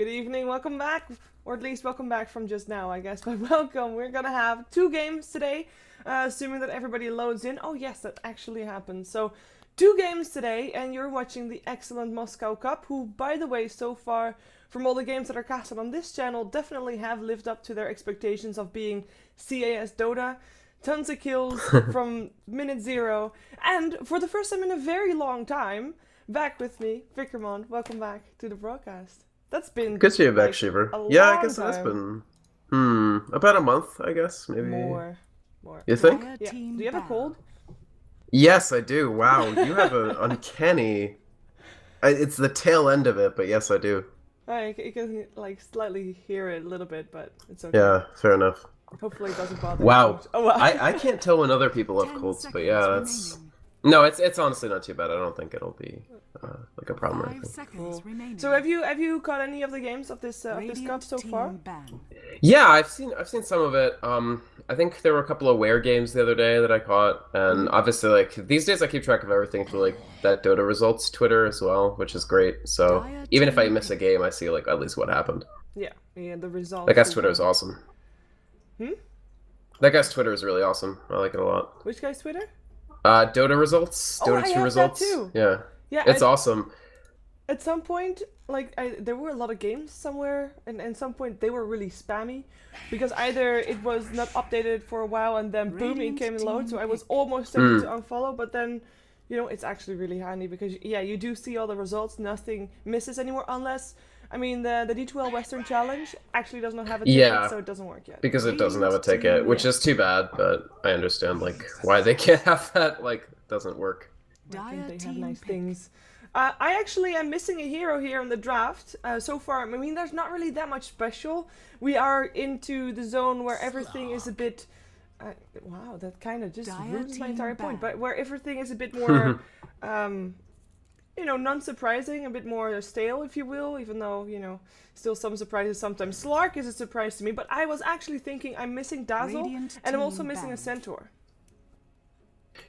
Good evening, welcome back, or at least welcome back from just now, I guess, but welcome. We're gonna have 2 games today, assuming that everybody loads in. Oh yes, that actually happened. So, 2 games today, and you're watching the excellent Moscow Cup, who, by the way, so far, from all the games that are casted on this channel, definitely have lived up to their expectations of being CAS Dota. Tons of kills from minute 0, and for the first time in a very long time, back with me, Vickerman. Welcome back to the broadcast. That's been good to you back, like, Shiver. a Yeah, long I guess it has time. been about a month, I guess, maybe. More. You think? Yeah. Do you have a cold? Yes, I do. Wow, you have an uncanny. It's the tail end of it, but yes, I do. You can like slightly hear it a little bit, but it's okay. Yeah, fair enough. Hopefully it doesn't bother you too Wow, much. Oh wow. I can't tell when other people have colds, but yeah, that's no, it's honestly not too bad. I don't think it'll be like a problem or anything. Cool. So have you caught any of the games of this cup so far? Yeah, I've seen some of it. I think there were a couple of Wear games the other day that I caught, and obviously, like these days, I keep track of everything through like that Dota results Twitter as well, which is great. So even if I miss a game, I see like at least what happened. Yeah, the results. That guy's Twitter is awesome. That guy's Twitter is really awesome. I like it a lot. Which guy's Twitter? Dota results, Dota 2 results. That too. Yeah, yeah, it's awesome. At some point, like there were a lot of games somewhere, and at some point they were really spammy, because either it was not updated for a while and then boom, it came in load. So I was almost tempted to unfollow, but then, it's actually really handy because you do see all the results. Nothing misses anymore unless. I mean, the D2L Western Challenge actually does not have a ticket, so it doesn't work yet. Because it doesn't have a ticket, which is too bad, but I understand, like, why they can't have that, like, doesn't work. I think they have nice things. I actually am missing a hero here in the draft. So far, I mean, there's not really that much special. We are into the zone where everything is a bit... wow, that kind of just ruins my entire point. But where everything is a bit more... non-surprising, a bit more stale, if you will, even though, still some surprises sometimes. Slark is a surprise to me, but I was actually thinking I'm missing Dazzle, and I'm also missing a Centaur.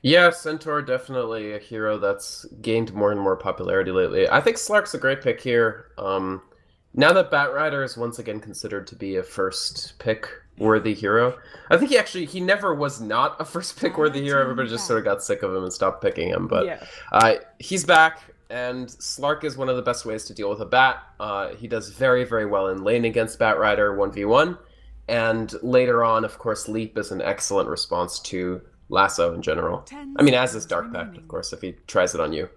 Yeah, Centaur definitely a hero that's gained more and more popularity lately. I think Slark's a great pick here. Now that Batrider is once again considered to be a first pick worthy hero, I think he never was not a first pick worthy hero. Everybody just sort of got sick of him and stopped picking him, but he's back. And Slark is one of the best ways to deal with a bat. He does very, very well in lane against Batrider 1v1. And later on, of course, Leap is an excellent response to Lasso in general. I mean, as is Dark Pact, of course, if he tries it on you.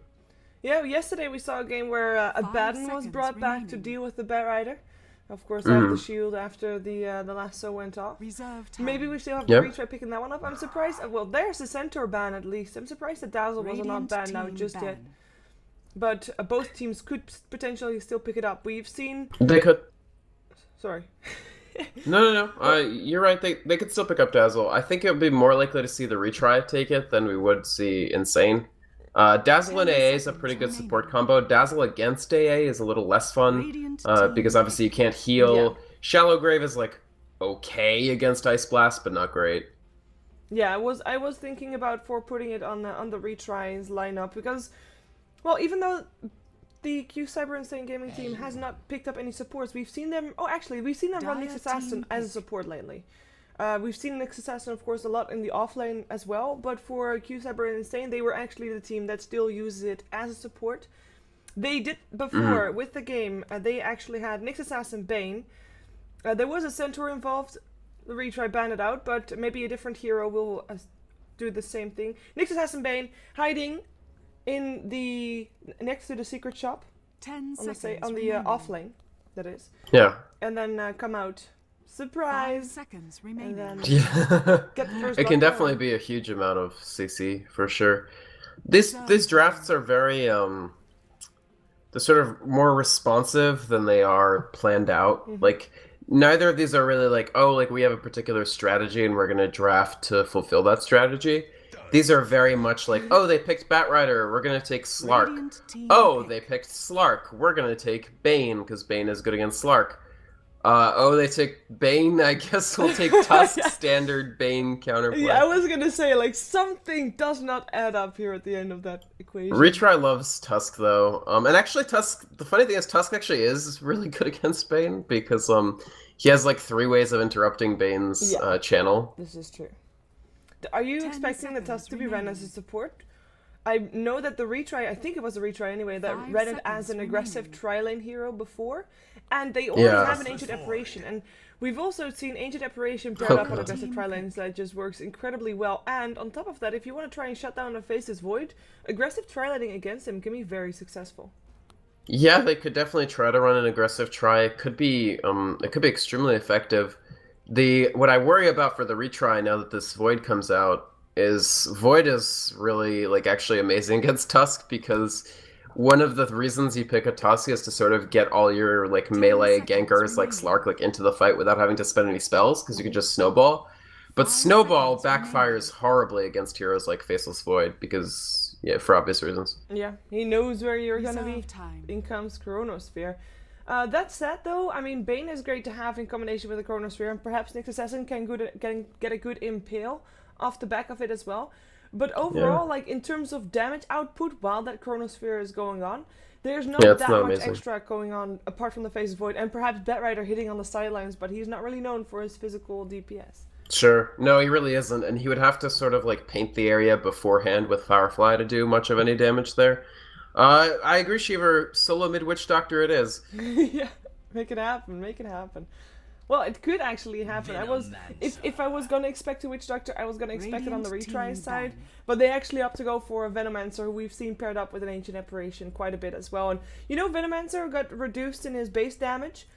Yeah, yesterday we saw a game where a Baden was brought back to deal with the Batrider. Of course, I have the shield after the Lasso went off. Maybe we still have to retry picking that one up. I'm surprised. Well, there's the Centaur ban at least. I'm surprised that Dazzle was not banned now just yet. But both teams could potentially still pick it up. We've seen... They could. Sorry. No. You're right. They could still pick up Dazzle. I think it would be more likely to see the Retry take it than we would see Insane. Dazzle and AA is a pretty good support combo. Dazzle against AA is a little less fun, because obviously you can't heal. Yeah. Shallow Grave is, like, okay against Ice Blast, but not great. Yeah, I was thinking about putting it on the Retries lineup, because... Well, even though the Q Cyber Insane Gaming team has not picked up any supports, we've seen them... Oh, actually, we've seen them run Nyx Assassin as a support lately. We've seen Nyx Assassin, of course, a lot in the offlane as well, but for Q Cyber Insane, they were actually the team that still uses it as a support. They did before, with the game, they actually had Nyx Assassin Bane. There was a Centaur involved, the Retry banned it out, but maybe a different hero will do the same thing. Nyx Assassin Bane hiding... in the next to the secret shop, on the off lane, that is. Yeah. And then come out, surprise. 5 seconds remaining. And then get the first. It can definitely be a huge amount of CC for sure. These drafts are very they're sort of more responsive than they are planned out. Like neither of these are really like, oh, like we have a particular strategy and we're gonna draft to fulfill that strategy. These are very much like, oh, they picked Batrider, we're going to take Slark. Oh, they picked Slark, we're going to take Bane, because Bane is good against Slark. Oh, they take Bane. I guess we'll take Tusk Yeah. standard Bane counterplay. Yeah, I was gonna say, like, something does not add up here at the end of that equation. Retry loves Tusk though. And actually Tusk, the funny thing is Tusk actually is really good against Bane because he has like 3 ways of interrupting Bane's Yeah. channel. This is true. Are you 10 expecting the Tusk to be ran as a remaining. support? I know that the retry, I think it was a retry anyway, that 5 ran it as seconds an aggressive remaining. tri-lane hero before, and they already Yeah. have an Ancient Apparition, and we've also seen Ancient Apparition paired up on aggressive tri-lanes that just works incredibly well, and on top of that, if you want to try and shut down a Faceless Void, aggressive tri-laning against him can be very successful. Yeah, they could definitely try to run an aggressive try. It could be extremely effective. What I worry about for the retry now that this Void comes out is Void is really like actually amazing against Tusk because one of the reasons you pick a Tusk is to sort of get all your like melee seconds gankers like remaining. Slark like into the fight without having to spend any spells because you can just snowball. But 5 snowball seconds backfires horribly against heroes like Faceless Void because for obvious reasons. Yeah, he knows where you're gonna be. Reserve time. In comes Chronosphere. That said, though, I mean, Bane is great to have in combination with the Chronosphere, and perhaps Nick Assassin can get a good impale off the back of it as well. But overall, like in terms of damage output while that Chronosphere is going on, there's not It's that not much amazing. extra going on apart from the Face Void and perhaps Batrider hitting on the sidelines, but he's not really known for his physical DPS. Sure. No, he really isn't, and he would have to sort of like paint the area beforehand with Firefly to do much of any damage there. I agree, Shiver. Solo mid Witch Doctor it is. Yeah, make it happen, make it happen. Well, it could actually happen. If I was gonna expect a Witch Doctor, I was gonna expect it on the Radiant retry team side, ban. but they actually opt to go for a Venomancer, who we've seen paired up with an Ancient Apparition quite a bit as well. And you know, Venomancer got reduced in his base damage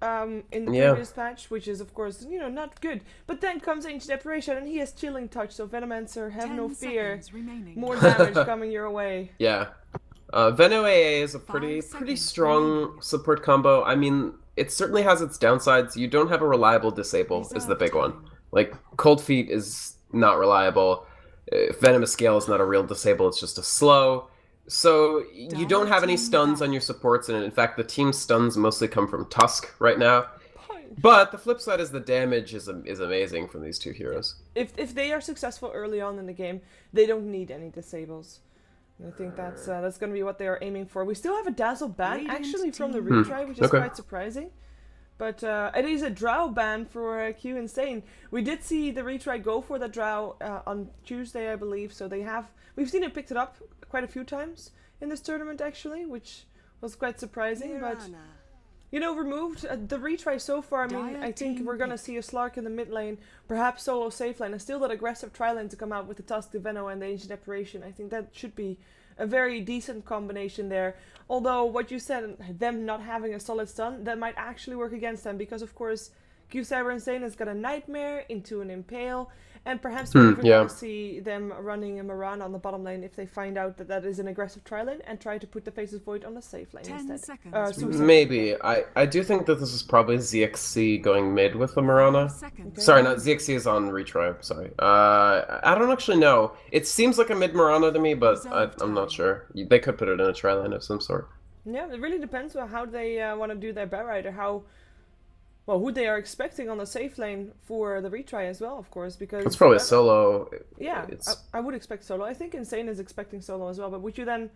in the Yeah. previous patch, which is of course not good. But then comes Ancient Apparition, and he has Chilling Touch, so Venomancer, have 10 no fear. seconds remaining. More damage coming your way. Yeah. Veno AA is a 5 pretty seconds strong remaining. support combo. I mean, it certainly has its downsides. You don't have a reliable disable is the Reserve big one. time. Like Cold Feet is not reliable. Venomous Scale is not a real disable. It's just a slow. So you don't have any stuns on your supports, and in fact, the team's stuns mostly come from Tusk right now. But the flip side is the damage is amazing from these two heroes. If they are successful early on in the game, they don't need any disables. And I think that's going to be what they are aiming for. We still have a Dazzle ban, Radiant actually, from the team. retry, which is Okay. quite surprising. But it is a Drow ban for Q Insane. We did see the retry go for the Drow on Tuesday, I believe. So we've seen it picked it up quite a few times in this tournament, actually, which was quite surprising. But removed the retry so far. I mean, Dire I think team we're gonna pick. see a Slark in the mid lane, perhaps solo safe lane, and still that aggressive tri lane to come out with the Tusk, the Veno, and the Ancient Apparition. I think that should be a very decent combination there. Although what you said, them not having a solid stun, that might actually work against them because of course Q Cyber Insane has got a Nightmare into an Impale, and perhaps we're even yeah. going to see them running a Mirana on the bottom lane if they find out that that is an aggressive tri lane and try to put the Faceless Void on the safe lane 10 instead. seconds Suicide. Maybe. I do think that this is probably ZXC going mid with the 5 Mirana. seconds. Okay. Sorry, not ZXC is on retry. Sorry. I don't actually know. It seems like a mid Mirana to me, but I'm not sure. They could put it in a tri lane of some sort. Yeah, it really depends on how they want to do their Batrider, who they are expecting on the safe lane for the retry as well, of course, because... It's probably solo. Yeah, It's I would expect solo. I think Insane is expecting solo as well, but would you then,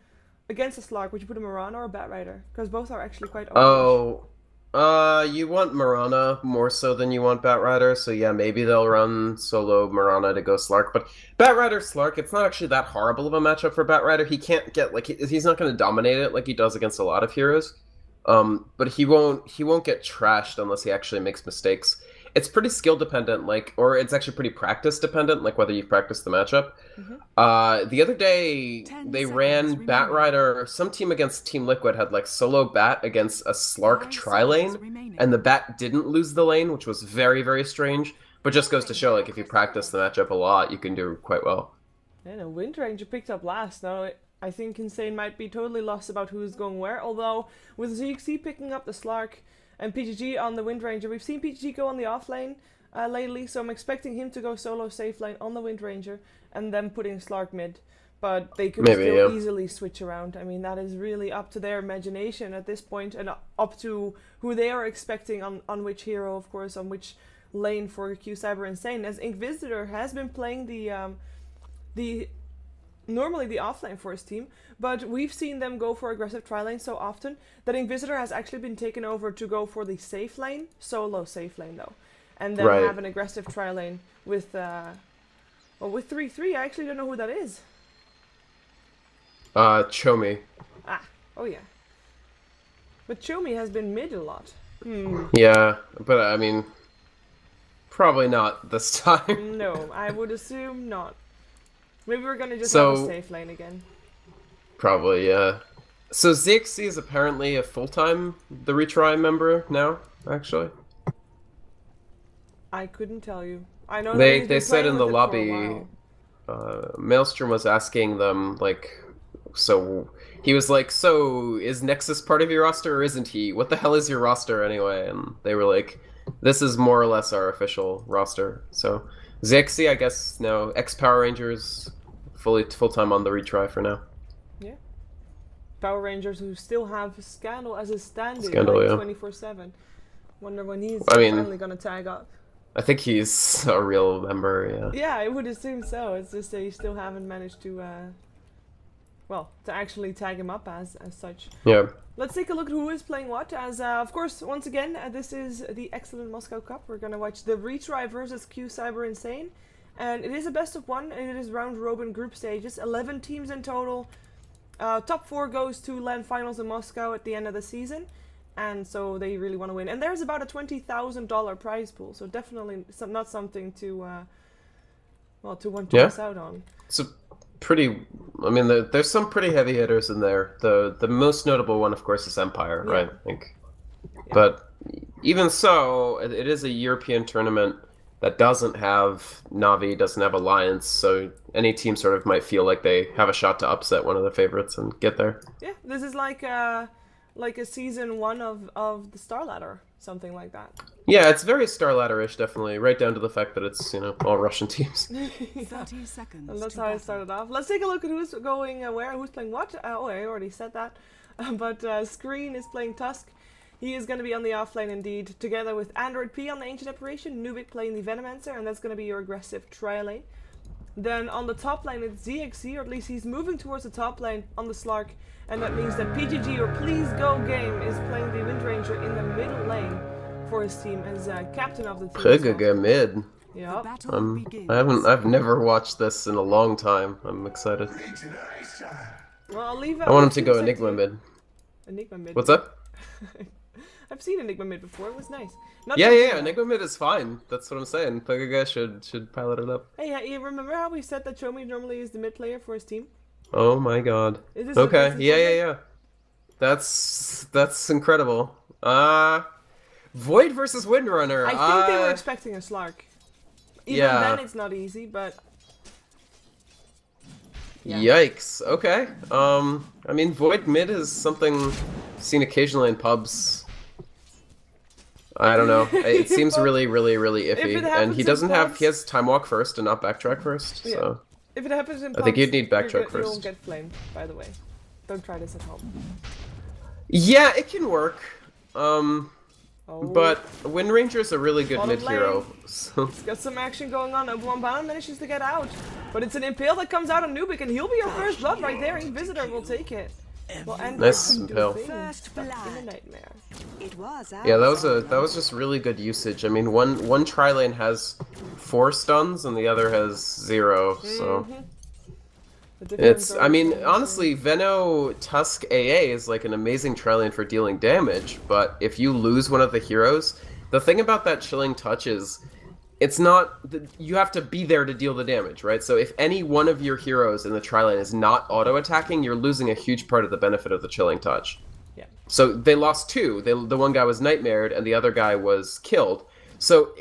against a Slark, would you put a Mirana or a Batrider? Because both are actually quite open. you want Mirana more so than you want Batrider, so yeah, maybe they'll run solo Mirana to go Slark, but Batrider Slark, it's not actually that horrible of a matchup for Batrider. He can't get, like, he's not going to dominate it like he does against a lot of heroes, but he won't get trashed unless he actually makes mistakes. It's pretty skill dependent, or it's actually pretty practice dependent, like whether you've practiced the matchup. The other day, 10 they seconds ran remaining. Batrider, some team against Team Liquid had like solo Bat against a Slark 5 tri lane, seconds remaining. and the Bat didn't lose the lane, which was very, very strange, but just goes to show, like, if you practice the matchup a lot, you can do quite well. Yeah, no, Wind Ranger picked up last. Now, I think Insane might be totally lost about who's going where, although with ZXC picking up the Slark and PGG on the Wind Ranger, we've seen PGG go on the off lane lately, so I'm expecting him to go solo safe lane on the Wind Ranger and then putting Slark mid. but they could Maybe, still yeah. easily switch around. I mean, that is really up to their imagination at this point, and up to who they are expecting on which hero, of course, on which lane for Q Cyber Insane. As Inquisitor has been playing the normally the offlane for his team, but we've seen them go for aggressive tri lane so often that Inquisitor has actually been taken over to go for the safe lane, solo safe lane though, and then Right. have an aggressive tri lane with with 3-3. I actually don't know who that is. Chomi. Ah, oh yeah. But Chomi has been mid a lot. Yeah, but I mean, probably not this time. No, I would assume not. Maybe we're gonna just So- have a safe lane again. Probably, yeah. So ZXC is apparently a full-time The Retry member now, actually. I couldn't tell you. I know that They he's been said playing in the with it for a lobby, while. Maelstrom was asking them, like, so he was like, so is Nexus part of your roster or isn't he? What the hell is your roster anyway? And they were like, this is more or less our official roster. So ZXC, I guess, now ex-Power Rangers, full-time on The Retry for now. Yeah. Power Rangers who still have Scandal as a stand-in Scandal, like yeah. 24/7. Wonder when he's I mean- finally gonna tag up. I think he's a real member, yeah. Yeah, I would assume so. It's just they still haven't managed to to actually tag him up as such. Yeah. Let's take a look at who is playing what. As of course, once again, this is the excellent Moscow Cup. We're gonna watch the Retry versus Q Cyber Insane, and it is a best of one. And it is round robin group stages. 11 teams in total. Top 4 goes to land finals in Moscow at the end of the season, and so they really want to win. And there's about a $20,000 prize pool, so definitely not something to to want to Yeah. miss out on. It's a pretty. I mean, there's some pretty heavy hitters in there. The most notable one, of course, is Empire, Yeah. right? I think. Yeah. But even so, it is a European tournament that doesn't have Navi, doesn't have Alliance, so any team sort of might feel like they have a shot to upset one of the favorites and get there. Yeah, this is like a season 1 of the Star Ladder, something like that. Yeah, it's very Star Ladder-ish, definitely, right down to the fact that it's, all Russian teams. 30 seconds. And that's to how I battle. started off. Let's take a look at who's going where, who's playing what. Oh, I already said that. But Screen is playing Tusk. He is going to be on the offlane indeed, together with Android P on the Ancient Apparition, Nubik playing the Venomancer, and that's going to be your aggressive tri lane. Then on the top lane it's ZXC, or at least he's moving towards the top lane on the Slark, and that means that PGG, or Please Go Game, is playing the Wind Ranger in the middle lane for his team as captain of the team. as well. Pregage mid. The Yeah. battle begins. I've never watched this in a long time. I'm excited. Well, I'll leave. I want him to go Enigma mid. Enigma mid. What's up? I've seen Enigma mid before. It was nice. Not Yeah, something yeah, that- Enigma mid is fine. That's what I'm saying. Pegega should pilot it up. Hey, you remember how we said that Chomi normally is the mid player for his team? Oh my god. Is this Okay, is this yeah, something? yeah. That's incredible. Void versus Windrunner. I think they were expecting a Slark. Even Yeah. then, it's not easy, but yeah. Yikes. Okay. I mean, Void mid is something seen occasionally in pubs. I don't know. It seems really, really, really If iffy. it And happens he in doesn't have. pubs- He has time walk first and not backtrack first. Yeah. So if it happens in I think pubs, you'd need backtrack you'll first. get flamed. By the way, don't try this at home. yeah, it can work. Oh, But Wind Ranger's a really good Bottom mid hero. So it's got some action going on. Obuambana manages to get out, but it's an impale that comes out on Nubik, and he'll be your first blood right there. Inquisitor will take it. Well, and Nice do impale. things First stuck in blood. a nightmare. It was yeah, that was just really good usage. I mean, one tri lane has 4 stuns and the other has 0. So The difference it's. are I mean, insane. honestly, Veno Tusk AA is like an amazing tri lane for dealing damage. But if you lose one of the heroes, the thing about that chilling touch is, it's not. You have to be there to deal the damage, right? So if any one of your heroes in the tri lane is not auto attacking, you're losing a huge part of the benefit of the chilling touch. Yeah. So they lost 2. The one guy was nightmared and the other guy was killed. So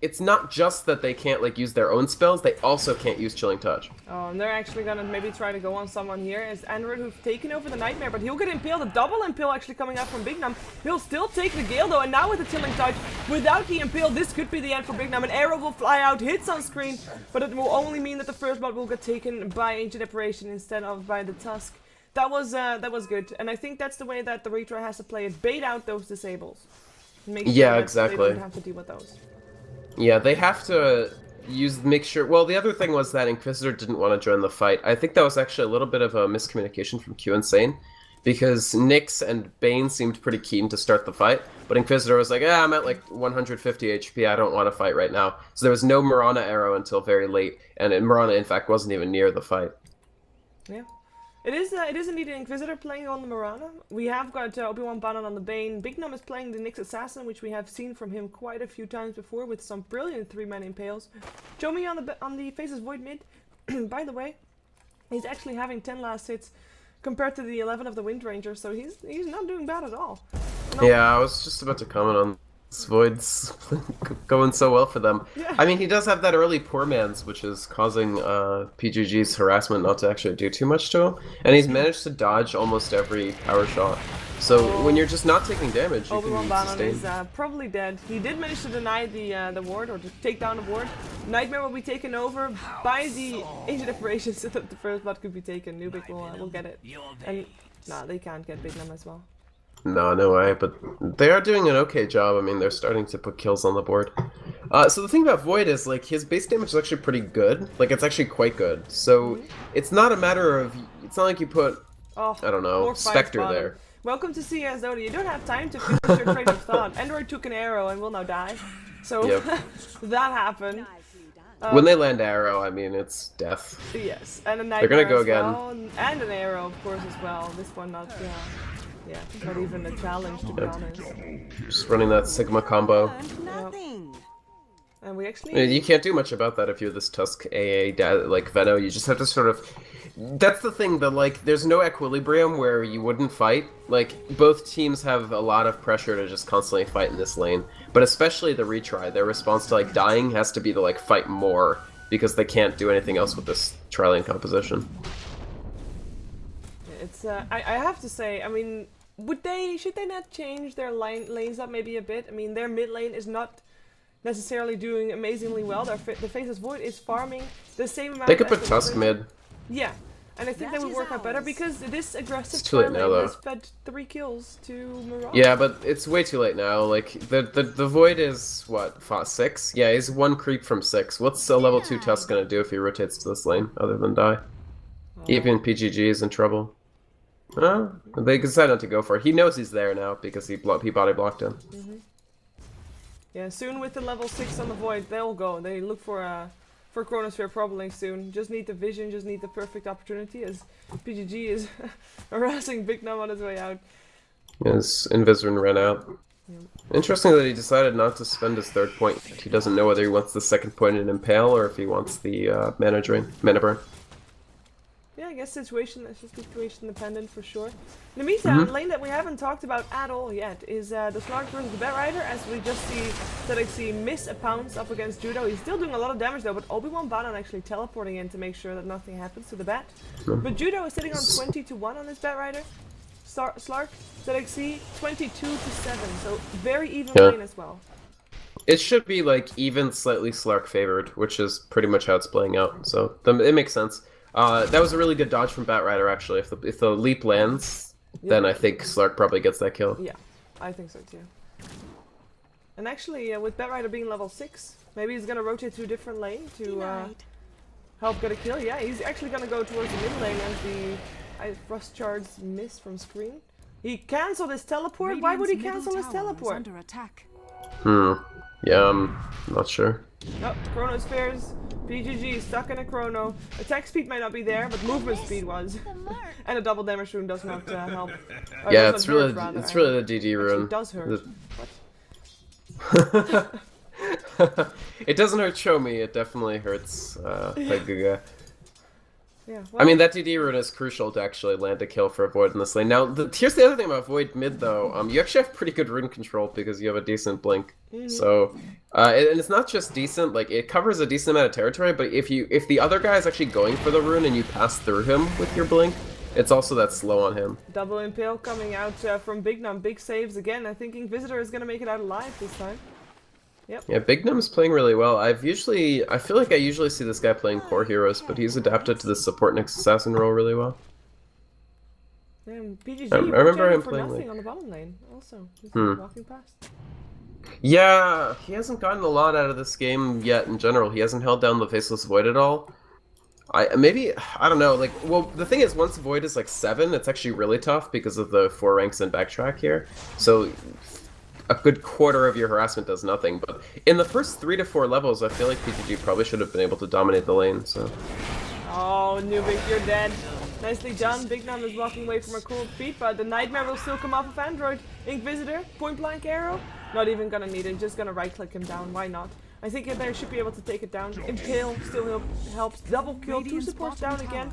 it's not just that they can't like use their own spells, they also can't use Chilling Touch. Oh, and they're actually gonna maybe try to go on someone here. It's Android who've taken over the Nightmare, but he'll get impaled. A double impale actually coming out from Big Num. He'll still take the Gale though, and now with the Chilling Touch, without the impale, this could be the end for Big Num. An arrow will fly out, hits on screen, but it will only mean that the first blood will get taken by Ancient Apparition instead of by the Tusk. That was good, and I think that's the way that the Retry has to play it. Bait out those disables. Make sure Yeah, that exactly. They don't have to deal with those. Yeah, they have to make sure. Well, the other thing was that Inquisitor didn't want to join the fight. I think that was actually a little bit of a miscommunication from Q Insane, because Nyx and Bane seemed pretty keen to start the fight, but Inquisitor was like, I'm at like 150 HP, I don't want to fight right now. So there was no Mirana arrow until very late, and Mirana, in fact, wasn't even near the fight. Yeah. It is indeed an Inquisitor playing on the Mirana. We have got Obi-Wan Bannon on the Bane. Big Num is playing the Nyx Assassin, which we have seen from him quite a few times before with some brilliant 3-man impales. Chomi on the Faces Void mid. By the way, he's actually having 10 last hits compared to the 11 of the Wind Ranger, so he's not doing bad at all. Yeah, I was just about to comment on this. Void's going so well for them. Yeah. I mean, he does have that early Poor Man's, which is causing PGG's harassment not to actually do too much to him, and he's managed to dodge almost every power shot. So when you're just not taking damage, you Obi-Wan can Bannon sustain. is probably dead. He did manage to deny the ward, or to take down the ward. Nightmare will be taken over by the Ancient Apparition so that the first blood could be taken. Nubik will get it. And nah, they can't get Big Num as well. No way, but they are doing an okay job. I mean, they're starting to put kills on the board. So the thing about Void is, like, his base damage is actually pretty good. Like, it's actually quite good. So it's not a matter of, it's not like you put, I don't know, Spectre there. Welcome to CS Dota. You don't have time to finish your train of thought. Android took an arrow and will now die. So that happened. When they land arrow, I mean, it's death. Yes, and a Nightmare They're gonna go as again. well, and an arrow, of course, as well. This one not, not even a challenge, to be honest. Just running that Sigma combo. Nothing. And we I actually... mean, you can't do much about that if you're this Tusk AA like Veno. You just have to sort of. That's the thing. That like, there's no equilibrium where you wouldn't fight. Like, both teams have a lot of pressure to just constantly fight in this lane. But especially the Retry, their response to like dying has to be to like fight more because they can't do anything else with this tri-lane composition. It's I have to say, I mean, should they not change their lanes up maybe a bit? I mean, their mid lane is not necessarily doing amazingly well. The Faceless Void is farming the same amount. They could as put the Tusk other- mid. Yeah, and I think that would work out better ours. because this aggressive It's too late now, lane though. has fed 3 kills to Mirage. Yeah, but it's way too late now. Like, the Void is, what, 6? Yeah, he's 1 creep from 6. What's a level 2 Tusk gonna do if he rotates to this lane, other than die? Even PGG is in trouble. They decided not to go for it. He knows he's there now, because he body blocked him. Yeah, soon with the level 6 on the Void, they'll go. They look for Chronosphere probably soon. Just need the vision, just need the perfect opportunity, as PGG is harassing Big Num on his way out. His Invisrin ran out. Interesting that he decided not to spend his 3rd point. He doesn't know whether he wants the 2nd point in Impale, or if he wants the mana burn. Yeah, I guess it's just situation dependent for sure. In the meantime, the lane that we haven't talked about at all yet is the Slark versus the Bat Rider, as we just see ZXC miss a pounce up against Judo. He's still doing a lot of damage though, but Obi-Wan Bannon actually teleporting in to make sure that nothing happens to the Bat. But Judo is sitting on 20-1 on his Bat Rider. Slark, ZXC 22-7, so very even lane as well. It should be like even slightly Slark favored, which is pretty much how it's playing out. So it makes sense. That was a really good dodge from Batrider, actually. If the leap lands, then I think Slark probably gets that kill. Yeah, I think so too. And actually, with Batrider being level 6, maybe he's gonna rotate to a different lane to help get a kill. Yeah, he's actually gonna go towards the mid lane as the Frost Shards miss from screen. He cancelled his teleport? Why would he cancel his teleport? Under attack. Yeah, I'm not sure. Oh, Chronospheres. PGG stuck in a chrono. Attack speed might not be there, but movement speed was. And a double damage rune does not help. Or Yeah, does it's not really hurt, rather. it's really the DD rune. It does hurt. It doesn't hurt Show Me, it definitely hurts Peguga. Yeah. I mean, that DD rune is crucial to actually land a kill for a Void in this lane. Now, here's the other thing about Void mid, though. You actually have pretty good rune control because you have a decent blink. So, and it's not just decent, like, it covers a decent amount of territory, but if the other guy is actually going for the rune and you pass through him with your blink, it's also that slow on him. Double impale coming out from Big Num. Big saves again. I think Inquisitor is going to make it out alive this time. Yep. Yeah, Big Num's playing really well. I feel like I usually see this guy playing core heroes, but he's adapted to the support next assassin role really well. Damn, PGG, I remember him for playing nothing like... on the bottom lane. Also, just walking past. Yeah, he hasn't gotten a lot out of this game yet in general. He hasn't held down the Faceless Void at all. I don't know, like, well, the thing is, once Void is like 7, it's actually really tough because of the 4 ranks and backtrack here. So a good quarter of your harassment does nothing, but in the first 3 to 4 levels, I feel like PGG probably should have been able to dominate the lane, so... Oh, Nubik, you're dead. Nicely done. Big Num is walking away from a cool defeat, but the Nightmare will still come off of Android. Inquisitor, point blank arrow. Not even gonna need it, just gonna right click him down, why not? I think they should be able to take it down. Impale still helps. Double kill, 2 supports down again.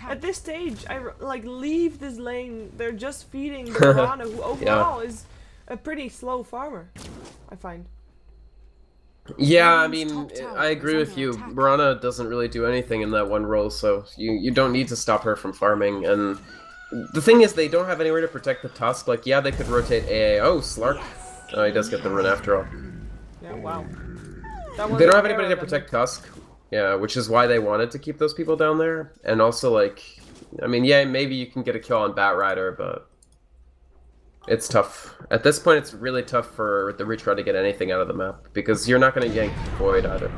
At this stage, I leave this lane. They're just feeding the Mirana, who overall is a pretty slow farmer, I find. Yeah, I mean, I agree with you. Mirana doesn't really do anything in that one role, so you don't need to stop her from farming. And the thing is, they don't have anywhere to protect the Tusk. Like, yeah, they could rotate AA. Oh, Slark. Oh, he does get the run after all. Yeah, wow. They don't have anybody to protect Tusk. Yeah, which is why they wanted to keep those people down there. And also, like, I mean, yeah, maybe you can get a kill on Batrider, but it's tough. At this point, it's really tough for the Retry to get anything out of the map, because you're not going to gank Void either.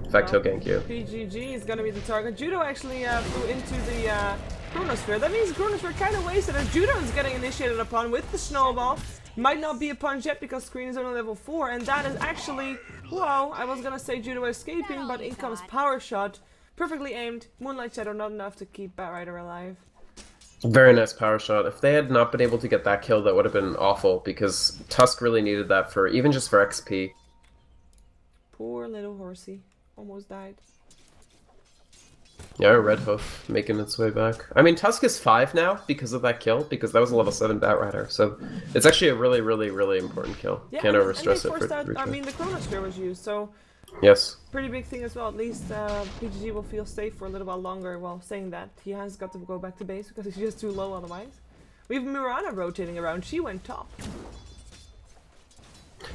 In fact, he'll gank you. PGG is going to be the target. Judo actually flew into the Chronosphere. That means Chronosphere kind of wasted, and Judo is getting initiated upon with the snowball. Might not be a punch yet because Screen is only level 4, and that is actually, whoa, I was gonna say Judo escaping, but in comes Power Shot. Perfectly aimed. Moonlight Shadow not enough to keep Batrider alive. Very nice power shot. If they had not been able to get that kill, that would have been awful, because Tusk really needed that for, even just for XP. Poor little horsey. Almost died. Yeah, Red Hoof making its way back. I mean, Tusk is 5 now because of that kill, because that was a level 7 Batrider, so it's actually a really, really, really important kill. Yeah, Can't overstress and it for out, I mean, the Chronosphere was used, so yes. pretty big thing as well. At least PGG will feel safe for a little while longer. Well, saying that, he has got to go back to base because he's just too low otherwise. We have Mirana rotating around. She went top.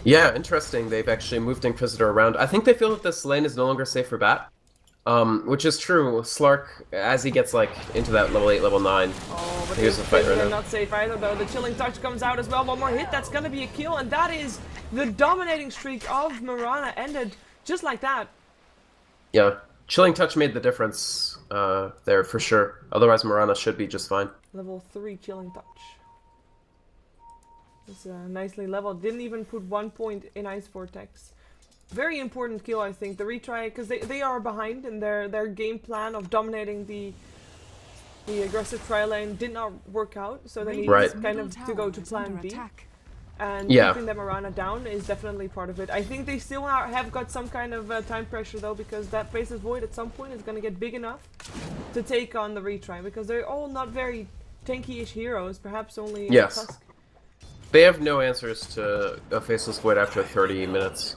Yeah, interesting. They've actually moved Inquisitor around. I think they feel that this lane is no longer safe for Bat. Which is true. Slark, as he gets like into that level 8, level 9, oh, but here's the fight right now. Not safe either though. The Chilling Touch comes out as well. One more hit, that's gonna be a kill, and that is the dominating streak of Mirana ended just like that. Yeah, Chilling Touch made the difference there for sure. Otherwise, Mirana should be just fine. Level 3 Chilling Touch. It's nicely leveled. Didn't even put 1 point in Ice Vortex. Very important kill, I think. The Retry, because they are behind in their game plan of dominating the aggressive tri lane did not work out, so they need kind of to go to plan B. And keeping the Mirana down is definitely part of it. I think they still have got some kind of time pressure though, because that Faceless Void at some point is going to get big enough to take on the Retry, because they're all not very tanky-ish heroes, perhaps only Tusk. They have no answers to a Faceless Void after 30 minutes.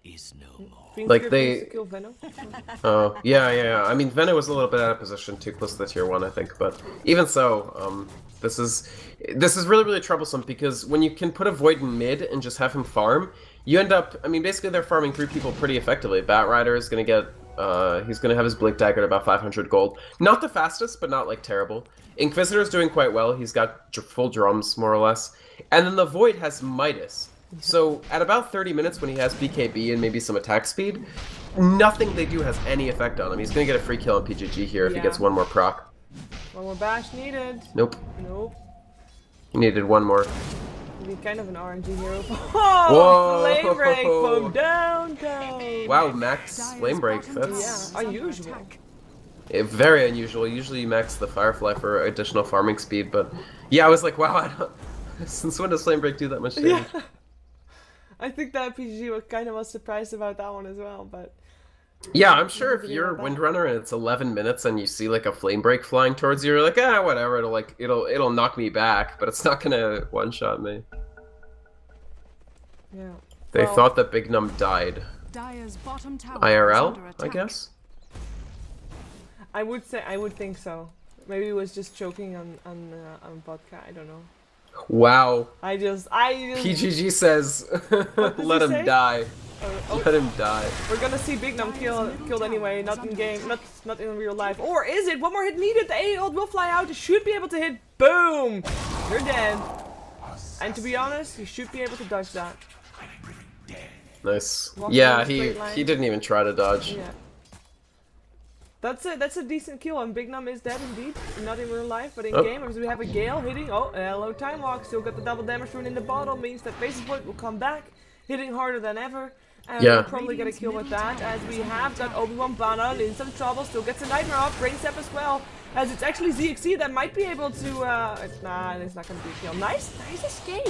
Is no more. Like they kill Venom. Oh, yeah. I mean, Venom was a little bit out of position, too close to the tier 1, I think, but even so, this is really, really troublesome, because when you can put a Void in mid and just have him farm, you end up, I mean, basically they're farming 3 people pretty effectively. Batrider is gonna get, he's gonna have his Blink Dagger at about 500 gold. Not the fastest, but not, like, terrible. Inquisitor is doing quite well, he's got full drums, more or less. And then the Void has Midas. So, at about 30 minutes when he has BKB and maybe some attack speed, nothing they do has any effect on him. He's gonna get a free kill on PGG here if he gets one more proc. One more bash needed. Nope. Nope. He needed one more. He'd be kind of an RNG hero. Oh, whoa! Flame Break from downtown! Wow, max Flame Break. That's unusual. Very unusual. Usually you max the Firefly for additional farming speed, but yeah, I was like, wow, I don't... Since when does Flame Break do that much damage? Yeah. I think that PGG was kind of surprised about that one as well, but Yeah, I'm sure if Thinking you're about that. Windrunner and it's 11 minutes and you see like a flame break flying towards you, you're like, ah, whatever. It'll knock me back, but it's not gonna one shot me. Yeah. They Well, thought that Big Num died. Dire's bottom tower is IRL, under I attack. guess. I would think so. Maybe he was just choking on vodka. I don't know. Wow. I just PGG says, does let he him say? die. oh, Let him die. we're gonna see Big Num killed anyway, not in game, not in real life. Or is it? One more hit needed. The A ult will fly out. He should be able to hit. Boom! You're dead. And to be honest, you should be able to dodge that. Nice. Walking Yeah, in a straight line. he didn't even try to dodge. Yeah. That's a decent kill, and Big Num is dead indeed. Not in real life, but in Oh. game. As we have a Gale hitting. Oh, hello, Time Walk. Still got the double damage rune in the bottle. Means that Faces Void will come back, hitting harder than ever. And Yeah. we'll probably get a kill with that. As we have got Obi-Wan Bana in some trouble. Still gets a Nightmare off. Brain Step as well. As it's actually ZXC that might be able to. Nah, it's not gonna be a kill. Nice escape.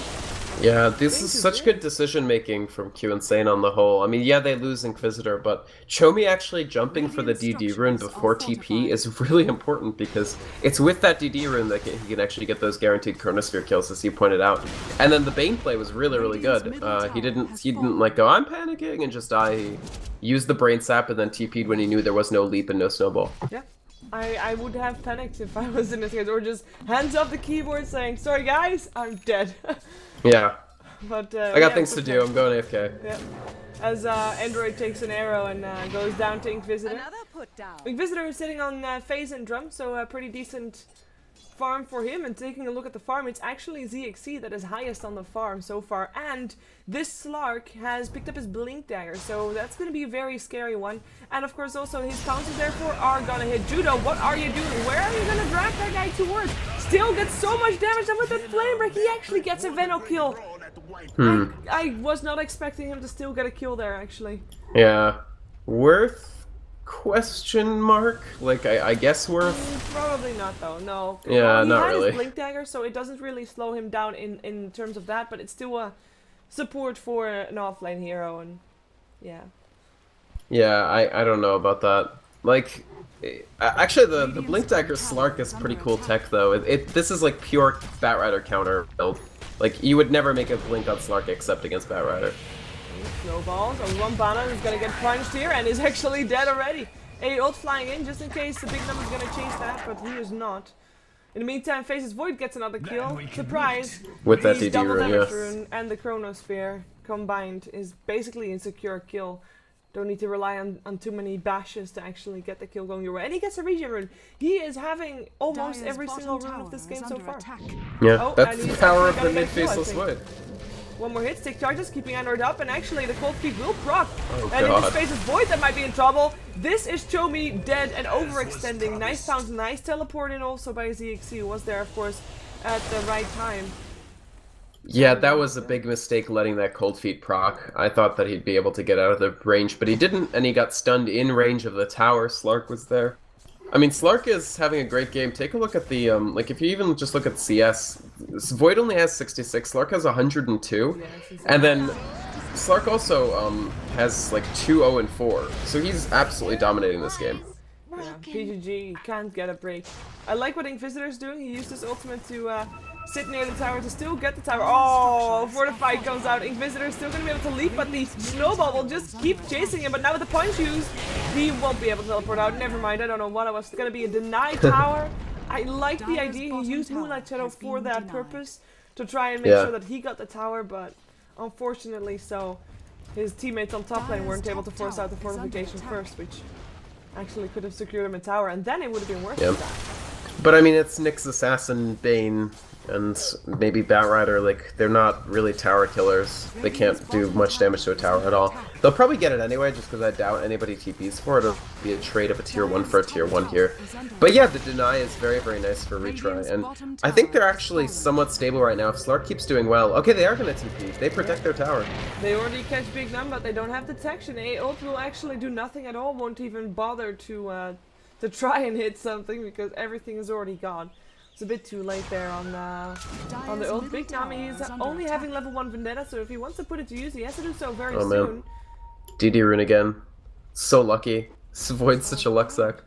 Yeah, this Thank is you, such Vic. good decision making from Q Insane on the whole. I mean, yeah, they lose Inquisitor, but Chomi actually jumping for the DD rune before TP is really important because it's with that DD rune that he can actually get those guaranteed Chronosphere kills, as you pointed out. And then the Bane play was really good. He didn't like go, I'm panicking and just die. He used the Brain Sap and then TP'd when he knew there was no leap and no snowball. Yeah. I would have panicked if I was in this case, or just hands off the keyboard saying, "Sorry guys, I'm dead." Yeah, But I got things to do. I'm going AFK. Yeah. As Android takes an arrow and goes down to Inquisitor. Another put down. Inquisitor is sitting on phase and drum, so a pretty decent farm for him. And taking a look at the farm, it's actually ZXC that is highest on the farm so far. And this Slark has picked up his Blink Dagger, so that's going to be a very scary one. And of course also his counters therefore are going to hit. Judo, what are you doing? Where are you going to drag that guy towards? Still gets so much damage, and with that Flame Break he actually gets a Veno kill. I was not expecting him to still get a kill there actually. Yeah, worth question mark? Like I guess worth. Probably not though, no. Yeah, Well, he not had really. his Blink Dagger, so it doesn't really slow him down in terms of that, but it's still a support for an offlane hero, and yeah. Yeah, I don't know about that. Like, actually, the Blink Dagger Slark is pretty cool tech, though. This is like pure Batrider counter build. Like, you would never make a Blink on Slark except against Batrider. Snowballs, and one Bana is gonna get punched here and is actually dead already. A ult flying in just in case the Big Num is gonna chase that, but he is not. In the meantime, Faces Void gets another kill. Surprise! With that The DD double rune, damage yeah. rune and the Chronosphere combined is basically a secure kill. Don't need to rely on too many bashes to actually get the kill going your way. And he gets a regen rune. He is having almost Dire's every bottom single rune tower of this is game so under far. attack. Yeah, Oh, that's and the he's power actually of the gonna get a kill, I mid-faceless think. wood. One more hit, stick charges, keeping Android up, and actually the cold feet will proc. Oh, And in God. this Faces Void that might be in trouble. This is Chomi dead and overextending. Nice pounds, nice teleport in also by ZXC, who was there of course at the right time. Yeah, that was a big mistake letting that Cold Feet proc. I thought that he'd be able to get out of the range, but he didn't, and he got stunned in range of the tower. Slark was there. I mean, Slark is having a great game. Take a look at the, like, if you even just look at CS, Void only has 66, Slark has 102, Yes, he's and then Slark also has, like, 2-0 and 4, so he's absolutely dominating this game. Yeah, PGG can't get a break. I like what Inquisitor's doing. He used his ultimate to sit near the tower to still get the tower. Oh, before the fight comes out, Inquisitor's still gonna be able to leap, but the snowball will just keep chasing him. But now with the punch used, he won't be able to teleport out. Never mind, I don't know what it was gonna be a denied tower. I like the idea. He used Moonlight Shadow for that purpose to try and make Yeah. sure that he got the tower, but unfortunately so. His teammates on top lane weren't able to force out the fortification first, which actually could have secured him a tower, and then it would have been worth Yeah. it. But I mean, it's Nyx Assassin, Bane, and maybe Batrider. Like, they're not really tower killers. They can't do much damage to a tower at all. They'll probably get it anyway, just because I doubt anybody TPs for it. It'll be a trade of a tier 1 for a tier 1 here. But yeah, the deny is very nice for Retry, and I think they're actually somewhat stable right now. If Slark keeps doing well, okay, they are going to TP. They protect their tower. They already catch Big Num, but they don't have detection. A ult will actually do nothing at all, won't even bother to try and hit something because everything is already gone. It's a bit too late there on the ult. Big Num, he's only having level 1 Vendetta, so if he wants to put it to use, he has to do so very Oh, man. soon. DD rune again. So lucky. Void's such a luck suck.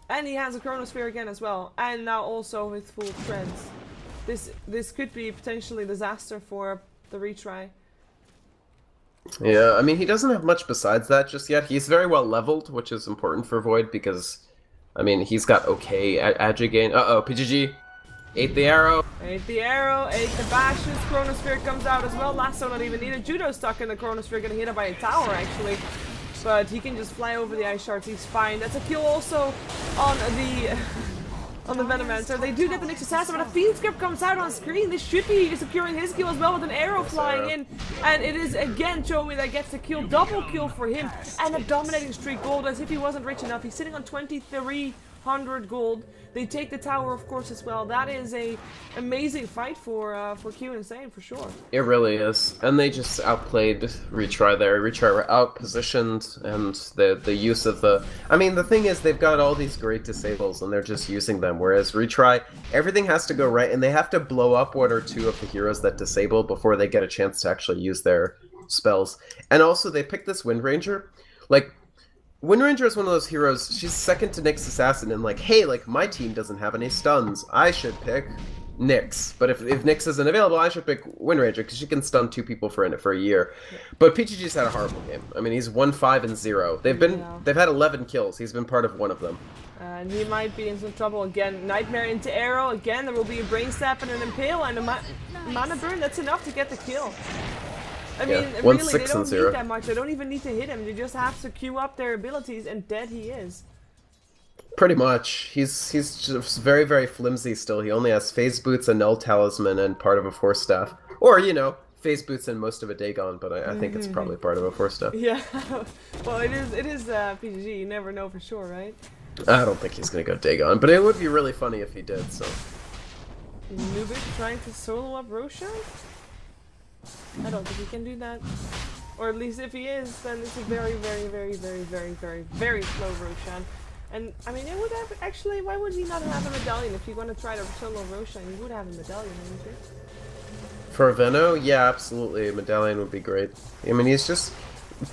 And he has a Chronosphere again as well. And now also with full treads. This could be potentially disaster for the retry. Yeah, I mean, he doesn't have much besides that just yet. He's very well leveled, which is important for Void because, I mean, he's got okay agi gain. Uh-oh, PGG ate the arrow. Ate the arrow, ate the bashes, Chronosphere comes out as well. Lasso not even needed. Judo stuck in the Chronosphere, getting hit by a tower actually. But he can just fly over the ice shards, he's fine. That's a kill also on the Venomancer. They do get the Nyx Assassin, but a Fiend Script comes out on screen. This should be securing his kill as well with an arrow flying in. And it is again Chomi that gets the kill. Double kill for him. And a dominating streak gold as if he wasn't rich enough. He's sitting on 2,300 gold. They take the tower, of course, as well. That is a amazing fight for Q Insane, for sure. It really is. And they just outplayed Retry there. Retry were outpositioned, and the use of the... I mean, the thing is, they've got all these great disables, and they're just using them. Whereas Retry, everything has to go right, and they have to blow up one or two of the heroes that disable before they get a chance to actually use their spells. And also, they picked this Wind Ranger. Like, Wind Ranger is one of those heroes, she's second to Nyx Assassin, and like, hey, like, my team doesn't have any stuns. I should pick Nyx. But if Nyx isn't available, I should pick Wind Ranger, because she can stun 2 people for a year. But PGG's had a horrible game. I mean, he's 1-5-0. They've had 11 kills. He's been part of one of them. And he might be in some trouble again. Nightmare into arrow. Again, there will be a Brain Sap and an Impale, and a Mana Burn. That's enough to get the kill. I mean, really, they don't need that much. They don't even need to hit him. They just have to queue up their abilities, and dead he is. Pretty much. He's just very, very flimsy still. He only has Phase Boots, a Null Talisman, and part of a Force Staff. Or, you know, Phase Boots and most of a Dagon, but I think it's probably part of a Force Staff. Yeah. Well, it is PGG. You never know for sure, right? I don't think he's going to go Dagon, but it would be really funny if he did, so... Nubik trying to solo up Roshan? I don't think he can do that. Or at least if he is, then it's a very, very, very, very, very, very, very slow Roshan. And, I mean, it would have... Actually, why would he not have a medallion? If you're going to try to solo Roshan, you would have a medallion, wouldn't you? For Veno? Yeah, absolutely. A medallion would be great. I mean, he's just...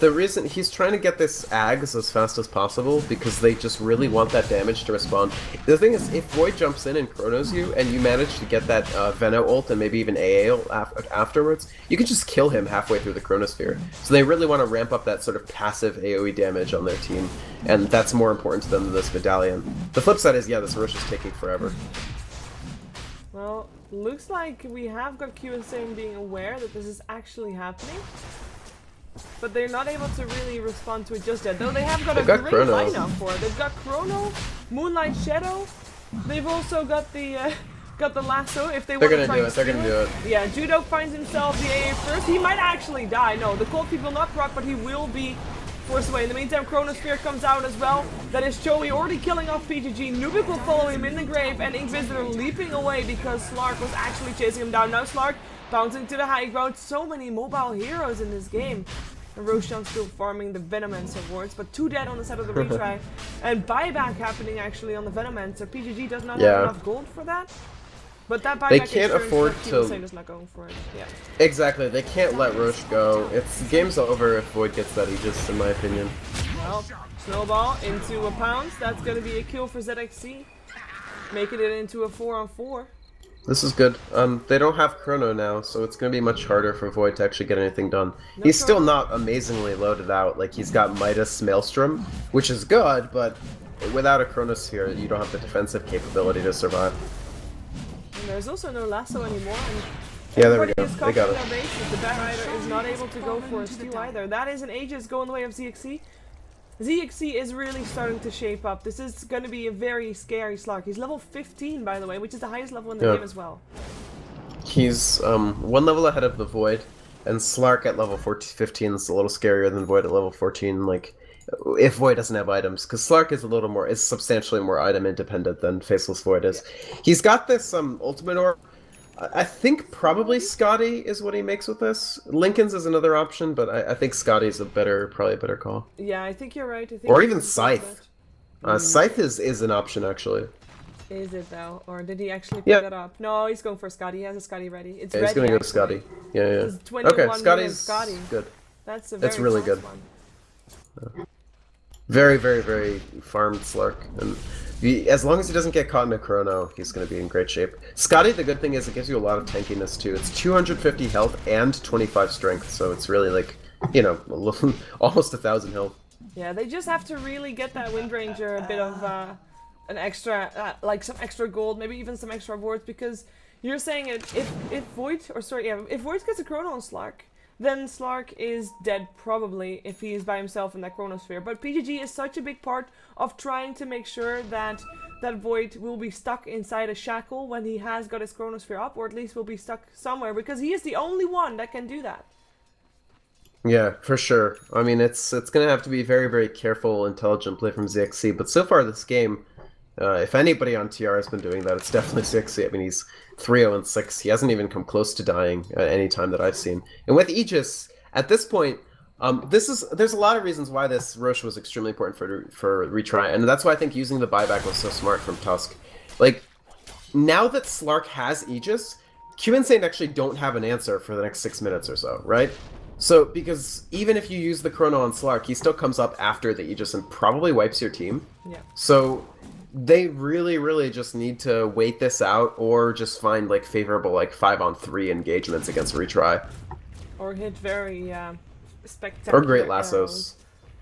The reason he's trying to get this Ags as fast as possible because they just really want that damage to respond. The thing is, if Void jumps in and chronos you, and you manage to get that Veno ult and maybe even AA ult afterwards, you can just kill him halfway through the Chronosphere. So they really want to ramp up that sort of passive AoE damage on their team, and that's more important to them than this medallion. The flip side is, yeah, this Rosh is taking forever. Well, looks like we have got Q Insane being aware that this is actually happening. But they're not able to really respond to it just yet. Though they have got a great lineup for it. They've got Chrono, Moonlight Shadow. They've also got the lasso if they want to try to steal it. They're gonna do it. Yeah, Judo finds himself the AA first. He might actually die. No, the Cold Feet will not proc, but he will be forced away. In the meantime, Chronosphere comes out as well. That is Joey already killing off PGG. Nubik will follow him in the grave, and Inkvisitor leaping away because Slark was actually chasing him down. Now Slark bouncing to the high ground. So many mobile heroes in this game. And Roshan still farming the Venomancer wards, but 2 dead on the side of the retry. And buyback happening actually on the Venomancer. PGG does not have enough gold for that. But that buyback they can't afford to... is not going for it. Yeah. Exactly, they can't let Rosh go. Game's over if Void gets that Aegis, in my opinion. Well, Snowball into a pounce. That's going to be a kill for ZXC. Making it into a 4-on-4. This is good. They don't have Chrono now, so it's going to be much harder for Void to actually get anything done. He's still not amazingly loaded out. Like, he's got Midas Maelstrom, which is good, but without a Chronosphere, you don't have the defensive capability to survive. And there's also no lasso anymore. And yeah, there we go. They got it. The Batrider is not able to go for a steal either. That is an Aegis going the way of ZXC. ZXC is really starting to shape up. This is going to be a very scary Slark. He's level 15, by the way, which is the highest level in the game as well. He's 1 level ahead of the Void, and Slark at level 15 is a little scarier than Void at level 14. Like, if Void doesn't have items, because Slark is substantially more item independent than Faceless Void is. He's got this Ultimate Orb. I think probably Scotty is what he makes with this. Lincoln's is another option, but I think Scotty's probably a better call. Yeah, I think you're right. Or even Scythe. Scythe is an option, actually. Is it, though? Or did he actually pick that up? No, he's going for Scotty. He has a Scotty ready. It's ready, he's going to go Scotty. Yeah. Okay, Scotty's good. That's a very really good. one. Very, very, very farmed Slark. And as long as he doesn't get caught in a chrono, he's going to be in great shape. Scotty, the good thing is it gives you a lot of tankiness too. It's 250 health and 25 strength, so it's really like, you know, almost 1,000 health. Yeah, they just have to really get that Wind Ranger a bit of an extra, like some extra gold, maybe even some extra wards, because you're saying if Void, or sorry, yeah, if Void gets a chrono on Slark, then Slark is dead probably if he is by himself in that chronosphere. But PGG is such a big part of trying to make sure that that Void will be stuck inside a shackle when he has got his chronosphere up, or at least will be stuck somewhere, because he is the only one that can do that. Yeah, for sure. I mean, it's going to have to be very, very careful, intelligent play from ZXC, but so far this game, if anybody on TR has been doing that, it's definitely ZXC. I mean, he's 3-0-6. He hasn't even come close to dying at any time that I've seen. And with Aegis, at this point, there's a lot of reasons why this Roche was extremely important for Retry, and that's why I think using the buyback was so smart from Tusk. Like, now that Slark has Aegis, Q and Saint actually don't have an answer for the next 6 minutes or so, right? So, because even if you use the chrono on Slark, he still comes up after the Aegis and probably wipes your team. Yeah. So they really, really just need to wait this out, or just find like favorable like 5-on-3 engagements against Retry. Or hit very spectacular Or great arrows. lassos.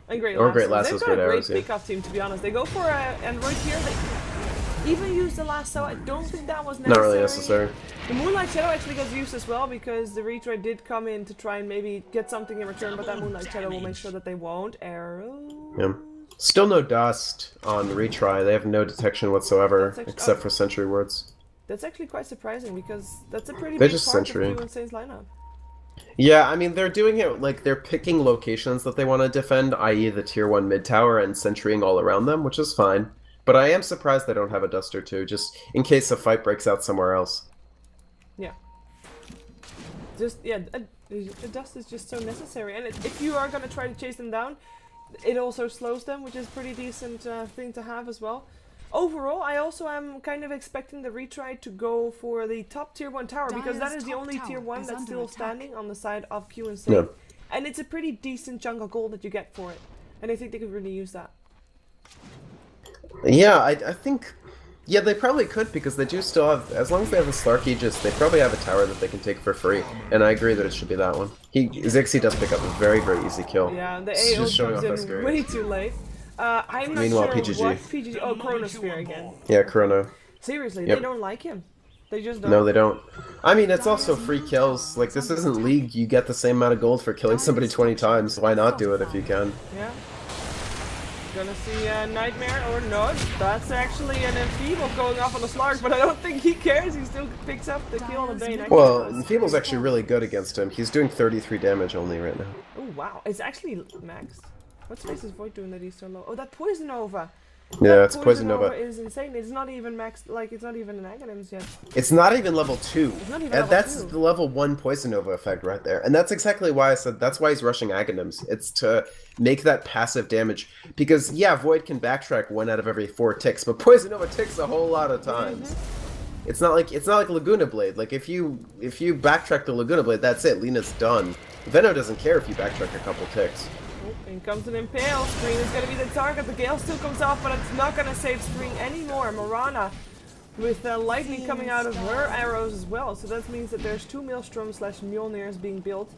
And great Or lassos. great lassos, They've got great a great arrows, yeah. pickup team, to be honest. They go for and right here they even use the lasso. I don't think that was necessary. Not really necessary. The Moonlight Shadow actually gets used as well, because the Retry did come in to try and maybe get something in return, but that Moonlight Shadow will make sure that they won't. Arrow. Yeah. Still no dust on Retry. They have no detection whatsoever, That's actually- except for sentry wards. That's actually quite surprising, because that's a pretty They're big just part Sentry. of Q and Saint's lineup. Yeah, I mean, they're doing it, like, they're picking locations that they want to defend, i.e. the tier 1 mid tower, and sentrying all around them, which is fine. But I am surprised they don't have a dust or two, just in case a fight breaks out somewhere else. Yeah. Just, yeah, the dust is just so necessary. And if you are going to try to chase them down, it also slows them, which is a pretty decent thing to have as well. Overall, I also am kind of expecting the Retry to go for the top tier 1 tower, because that Dire's is the top only tower tier 1 is that's under still attack. standing on the side of Q and Saint. Yeah. And it's a pretty decent chunk of gold that you get for it. And I think they could really use that. Yeah, I think... Yeah, they probably could, because they do still have... As long as they have a Slark Aegis, they probably have a tower that they can take for free. And I agree that it should be that one. Zixi does pick up a very, very easy kill. Yeah, the It's AO just showing comes off how in scary way it is. too late. I'm not Meanwhile, sure PGG. what PGG... Oh, Chronosphere again. Yeah, Chrono. Seriously, Yep. they don't like him. They just don't. No, they don't. I mean, it's also free kills. Like, this isn't League. You get the same amount of gold for killing somebody 20 times. Why not do it if you can? Yeah. Gonna see a Nightmare or not. That's actually an Enfeeble going off on the Slark, but I don't think he cares. He still picks up the kill on the Bane. Well, Enfeeble's actually really good against him. He's doing 33 damage only right now. Oh, wow. It's actually maxed. What space is Void doing that he's so low? Oh, that Poison Nova. Yeah, That it's Poison Nova. is insane. It's not even maxed, like, it's not even an Aghanims yet. It's not even level 2. It's not even And level that's 2. the level 1 Poison Nova effect right there. And that's exactly why I said that's why he's rushing Aghanims. It's to make that passive damage. Because, yeah, Void can backtrack 1 out of every 4 ticks, but Poison Nova ticks a whole lot of times. It's not like Laguna Blade. Like, if you backtrack the Laguna Blade, that's it. Lena's done. Veno doesn't care if you backtrack a couple ticks. Oh, in comes an Impale. Screen is gonna be the target. The Gale still comes off, but it's not gonna save Screen anymore. Morana with lightning coming out of her arrows as well. So that means that there's 2 Maelstroms / Mjolnirs being built,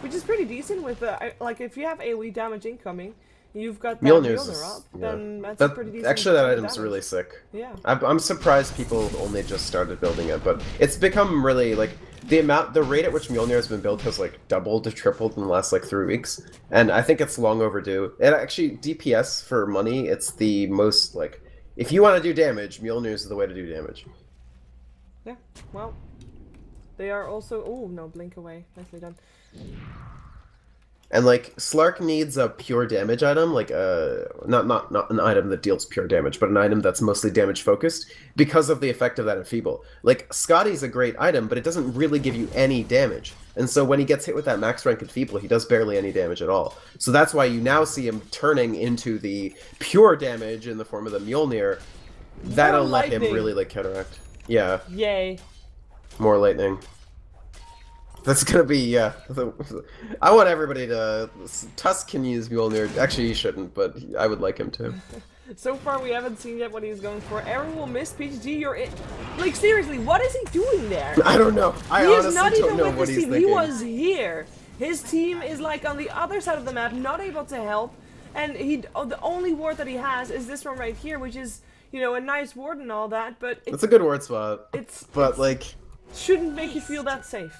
which is pretty decent with, like, if you have AoE damage incoming, you've got that Mjolnir's Mjolnir up, yeah. then that's a pretty decent Actually, that amount of item's damage. really sick. Yeah. I'm surprised people only just started building it, but it's become really, like, the rate at which Mjolnir has been built has, like, doubled to tripled in the last, like, 3 weeks, and I think it's long overdue. And actually, DPS for money, it's the most, like, if you want to do damage, Mjolnir is the way to do damage. Yeah, well, they are also... Oh, no, blink away. Nicely done. And, like, Slark needs a pure damage item, like, not an item that deals pure damage, but an item that's mostly damage focused, because of the effect of that Enfeeble. Like, Scotty's a great item, but it doesn't really give you any damage. And so when he gets hit with that max rank Enfeeble, he does barely any damage at all. So that's why you now see him turning into the pure damage in the form of the Mjolnir. That'll let him lightning. really, like, counteract. Yeah, Yay. more lightning. That's gonna be, yeah. I want everybody to... Tusk can use Mjolnir. Actually, he shouldn't, but I would like him to. So far, we haven't seen yet what he's going for. Aaron will miss. PGG, you're in. Like, seriously, what is he doing there? I don't know. I He is honestly not don't even know with what his he's team. thinking. He was here. His team is like on the other side of the map, not able to help. And the only ward that he has is this one right here, which is, you know, a nice ward and all that, but It's a good ward spot. But, like... shouldn't make you feel that safe.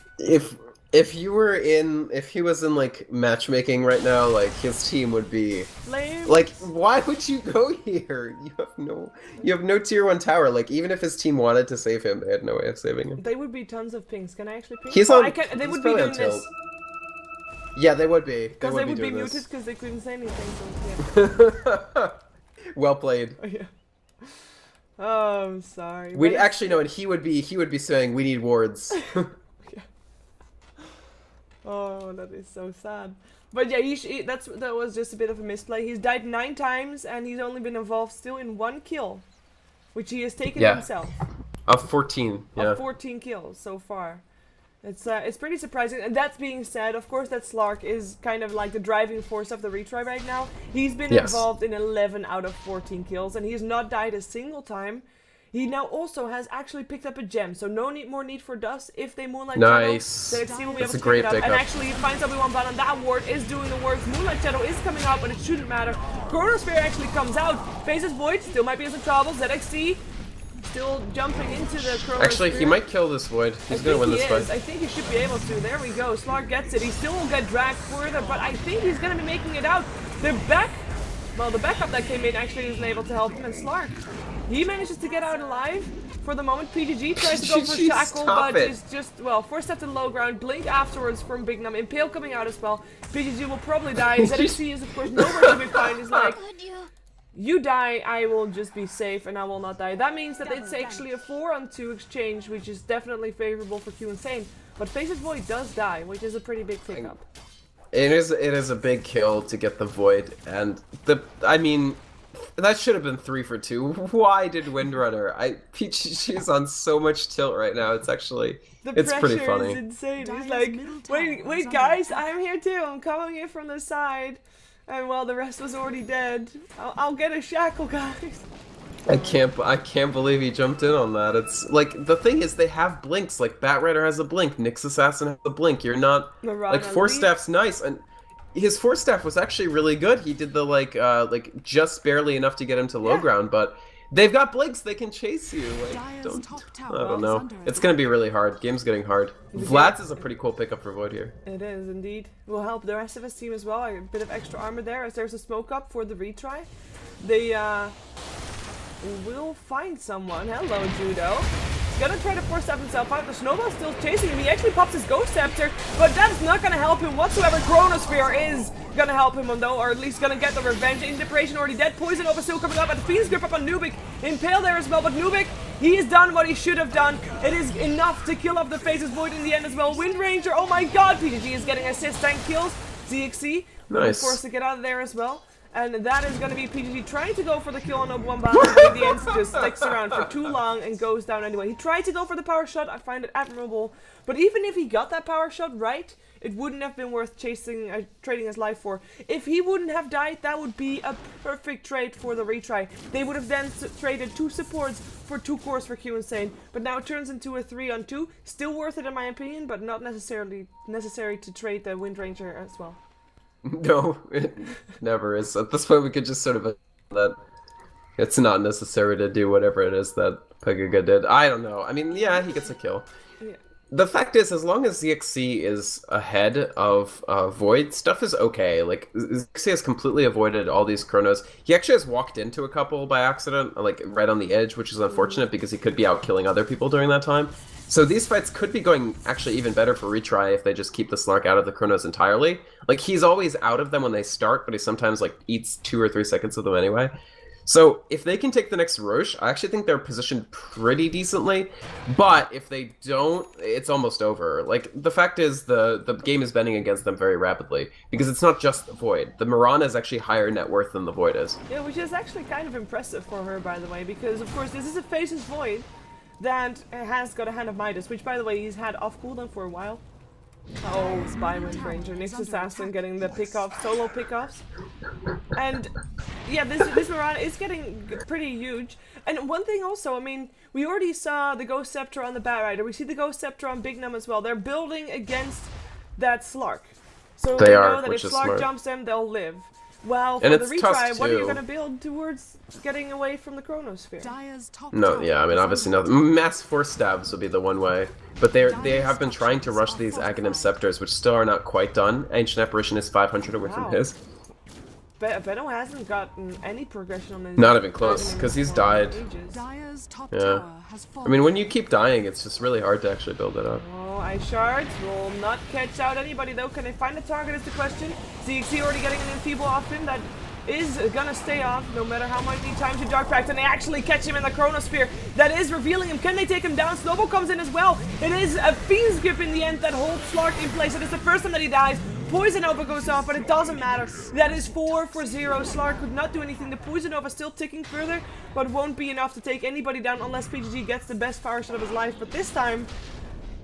If he was in like matchmaking right now, like his team would be Flame. like, why would you go here? You have no tier 1 tower. Like, even if his team wanted to save him, they had no way of saving him. They would be tons of pings. Can I actually ping? He's Oh, on. they he's would be probably doing on tilt. this. Yeah, they would be. Because they would be doing muted this. because they couldn't say anything. So, yeah. Well played. Oh, yeah. Oh, I'm sorry. We But actually no, and he would be saying we need wards. oh, that is so sad. But yeah, that was just a bit of a misplay. He's died 9 times and he's only been involved still in 1 kill, which he has taken himself. Of 14. Yeah. Of 14 kills so far. It's pretty surprising. And that being said, of course, that Slark is kind of like the driving force of the retry right now. He's been involved in 11 out of 14 kills, and he's not died a single time. He now also has actually picked up a gem, so no more need for dust. If they Moonlight Nice. Shadow, the XC will be That's able a to pick it great up. And pickup. actually, he finds everyone but on that ward is doing the work. Moonlight Shadow is coming out, but it shouldn't matter. Chronosphere actually comes out. Faces Void, still might be in some trouble. ZXC still jumping into the Chronosphere. Actually, he might kill this Void. He's gonna win this fight. I think he should be able to. There we go. Slark gets it. He still will get dragged further, but I think he's gonna be making it out. The backup that came in actually isn't able to help him, and Slark, he manages to get out alive. For the moment, PGG tries to go for Shackle, but it's just, well, forced up to the low ground. Blink afterwards from Big Num. Impale coming out as well. PGG will probably die. ZXC is, of course, nowhere to be found. He's like, you die, I will just be safe, and I will not die. That means that it's actually a 4-on-2 exchange, which is definitely favorable for Q Insane. But Faces Void does die, which is a pretty big pickup. It is a big kill to get the Void, and I mean, that should have been 3 for 2. Why did Windrunner? She's on so much tilt right now. It's actually it's pretty funny. Is insane. He's like, wait, guys, I'm here too. I'm coming in from the side, and well, the rest was already dead. I'll get a shackle, guys. I can't believe he jumped in on that. It's like, the thing is, they have blinks. Like Batrider has a blink, Nyx Assassin has a blink. You're not like Force Staff's nice, and his Force Staff was actually really good. He did the like just barely enough to get him to low ground, but they've got blinks. They can chase you. Like, I don't know. It's gonna be really hard. Game's getting hard. Vlad's is a pretty cool pickup for Void here. It is indeed. Will help the rest of his team as well. A bit of extra armor there as there's a smoke up for the retry. They will find someone. Hello, Judo. He's gonna try to force himself out. The Snowball's still chasing him. He actually pops his Ghost Scepter, but that's not gonna help him whatsoever. Chronosphere is gonna help him though, or at least gonna get the revenge. Inspiration already dead. Poison over still coming up, and the Phoenix Grip up on Nubik. Impale there as well, but Nubik, he has done what he should have done. It is enough to kill off the Faces Void in the end as well. Wind Ranger, oh my god, PGG is getting assist tank kills. ZXC, nice. Forced to get out of there as well. And that is going to be PGG trying to go for the kill on Obwamba, but in the end just sticks around for too long and goes down anyway. He tried to go for the power shot, I find it admirable, but even if he got that power shot right, it wouldn't have been worth trading his life for. If he wouldn't have died, that would be a perfect trade for the retry. They would have then traded 2 supports for 2 cores for Q Insane, but now it turns into a 3-on-2. Still worth it in my opinion, but not necessarily necessary to trade the Wind Ranger as well. No, it never is. At this point, we could just sort of that it's not necessary to do whatever it is that Pegaga did. I don't know. I mean, yeah, he gets a kill. Yeah. The fact is, as long as ZXC is ahead of Void, stuff is okay. Like, ZXC has completely avoided all these chronos. He actually has walked into a couple by accident, like, right on the edge, which is unfortunate because he could be out killing other people during that time. So these fights could be going actually even better for Retry if they just keep the Slark out of the chronos entirely. Like, he's always out of them when they start, but he sometimes, like, eats 2 or 3 seconds of them anyway. So if they can take the next Roche, I actually think they're positioned pretty decently. But if they don't, it's almost over. Like, the fact is the game is bending against them very rapidly because it's not just the Void. The Mirana is actually higher net worth than the Void is. Yeah, which is actually kind of impressive for her, by the way, because, of course, this is a Faces Void that has got a Hand of Midas, which, by the way, he's had off cooldown for a while. Oh, Spy Wind Ranger, Nyx Assassin getting the pickoffs, solo pickoffs. And yeah, this Mirana is getting pretty huge. And one thing also, I mean, we already saw the Ghost Scepter on the Batrider. We see the Ghost Scepter on Big Num as well. They're building against that Slark. So they know that if Slark jumps them, they'll live. Well, for the retry, what are you going to build towards getting away from the Chronosphere? No, yeah, I mean, obviously not. Mass Force Stabs would be the one way. But they have been trying to rush these Aghanim Scepters, which still are not quite done. Ancient Apparition is 500 away from his. Benno hasn't gotten any progression on his... Not even close, because he's died. Yeah. I mean, when you keep dying, it's just really hard to actually build it up. Oh, Ice Shards will not catch out anybody, though. Can they find a target is the question. ZXC already getting an Enfeeble off him. That is gonna stay off, no matter how many times you Dark Pact, and they actually catch him in the Chronosphere. That is revealing him. Can they take him down? Snowball comes in as well. It is a Fiend's Grip in the end that holds Slark in place. It is the first time that he dies. Poison Nova goes off, but it doesn't matter. That is 4 for 0. Slark could not do anything. The Poison Nova still ticking further, but won't be enough to take anybody down unless PGG gets the best power shot of his life. But this time,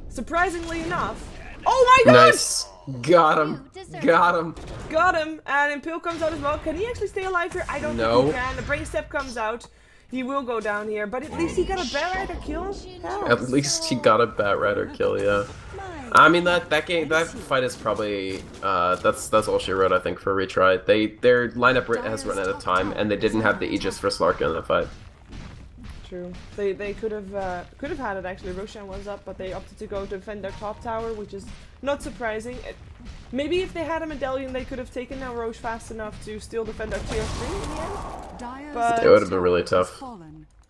surprisingly enough... Oh my god! Nice! Got him! Got him! Got him! And Impale comes out as well. Can he actually stay alive here? I don't think he can. The Brain Step comes out. He will go down here, but at least he got a Batrider kill. Hell, at least he got a Batrider kill, yeah. I mean that fight is probably that's all she wrote, I think, for Retry. Their lineup has run out of time, and they didn't have the Aegis for Slark in that fight. True. They could have had it actually. Roshan was up, but they opted to go to defend their top tower, which is not surprising. Maybe if they had a medallion, they could have taken down Roche fast enough to still defend their tier 3 in the end. But it would have been really tough.